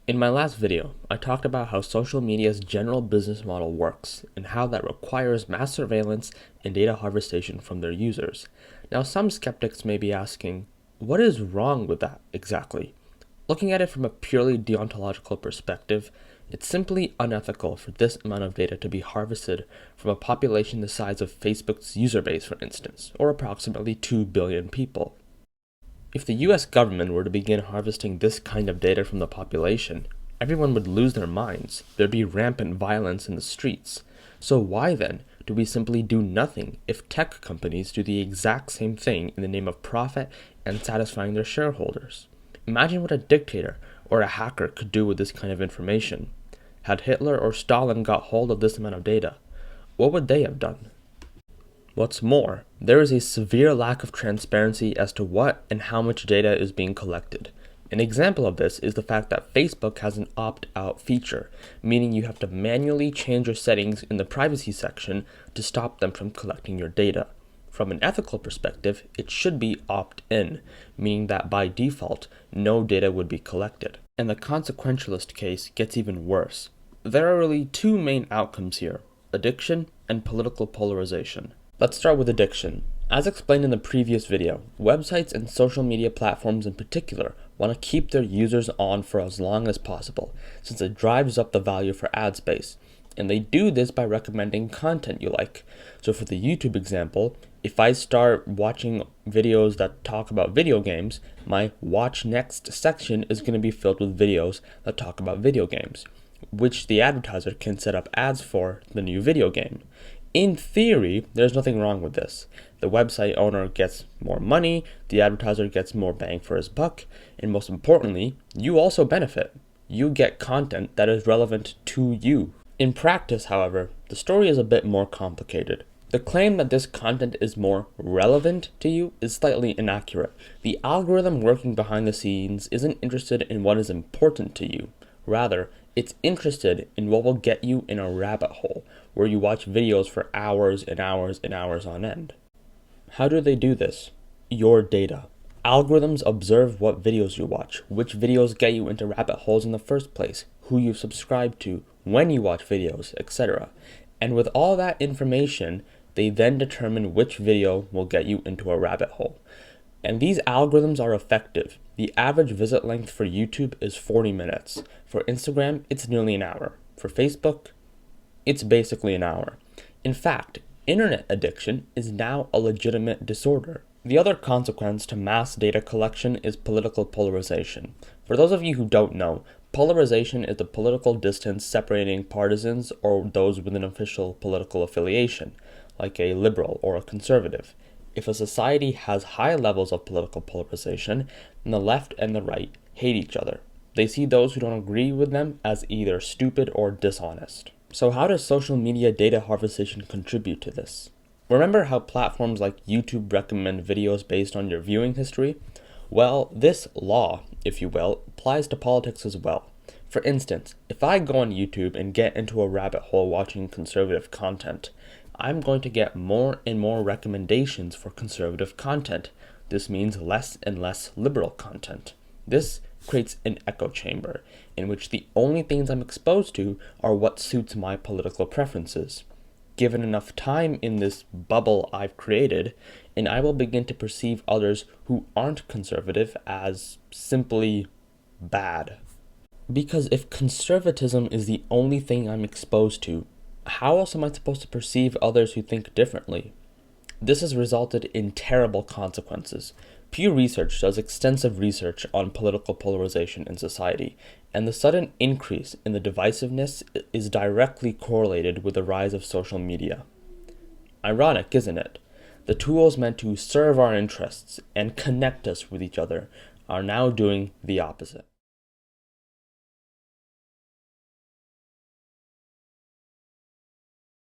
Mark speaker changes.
Speaker 1: In my last video, I talked about how social media's general business model works and how that requires mass surveillance and data harvestation from their users. Now, some skeptics may be asking, what is wrong with that exactly? Looking at it from a purely deontological perspective, it's simply unethical for this amount of data to be harvested from a population the size of Facebook's user base, for instance, or approximately 2 billion people. If the US government were to begin harvesting this kind of data from the population, everyone would lose their minds. There'd be rampant violence in the streets. So why then do we simply do nothing if tech companies do the exact same thing in the name of profit and satisfying their shareholders? Imagine what a dictator or a hacker could do with this kind of information. Had Hitler or Stalin got hold of this amount of data, what would they have done? What's more, there is a severe lack of transparency as to what and how much data is being collected. An example of this is the fact that Facebook has an opt-out feature, meaning you have to manually change your settings in the privacy section to stop them from collecting your data. From an ethical perspective, it should be opt-in, meaning that by default, no data would be collected. And the consequentialist case gets even worse. There are really two main outcomes here: addiction and political polarization. Let's start with addiction. As explained in the previous video, websites and social media platforms in particular want to keep their users on for as long as possible, since it drives up the value for ad space. And they do this by recommending content you like. So for the YouTube example, if I start watching videos that talk about video games, my Watch Next section is going to be filled with videos that talk about video games, which the advertiser can set up ads for the new video game. In theory, there's nothing wrong with this. The website owner gets more money, the advertiser gets more bang for his buck, and most importantly, you also benefit. You get content that is relevant to you. In practice, however, the story is a bit more complicated. The claim that this content is more relevant to you is slightly inaccurate. The algorithm working behind the scenes isn't interested in what is important to you. Rather, it's interested in what will get you in a rabbit hole, where you watch videos for hours and hours and hours on end. How do they do this? Your data. Algorithms observe what videos you watch, which videos get you into rabbit holes in the first place, who you subscribe to, when you watch videos, etc. And with all that information, they then determine which video will get you into a rabbit hole. And these algorithms are effective. The average visit length for YouTube is 40 minutes. For Instagram, it's nearly an hour. For Facebook, it's basically an hour. In fact, internet addiction is now a legitimate disorder. The other consequence to mass data collection is political polarization. For those of you who don't know, polarization is the political distance separating partisans or those with an official political affiliation, like a liberal or a conservative. If a society has high levels of political polarization, then the left and the right hate each other. They see those who don't agree with them as either stupid or dishonest. So how does social media data harvestation contribute to this? Remember how platforms like YouTube recommend videos based on your viewing history? Well, this law, if you will, applies to politics as well. For instance, if I go on YouTube and get into a rabbit hole watching conservative content, I'm going to get more and more recommendations for conservative content. This means less and less liberal content. This creates an echo chamber in which the only things I'm exposed to are what suits my political preferences. Given enough time in this bubble I've created, and I will begin to perceive others who aren't conservative as simply bad. Because if conservatism is the only thing I'm exposed to, how else am I supposed to perceive others who think differently? This has resulted in terrible consequences. Pew Research does extensive research on political polarization in society, and the sudden increase in the divisiveness is directly correlated with the rise of social media. Ironic, isn't it? The tools meant to serve our interests and connect us with each other are now doing the opposite.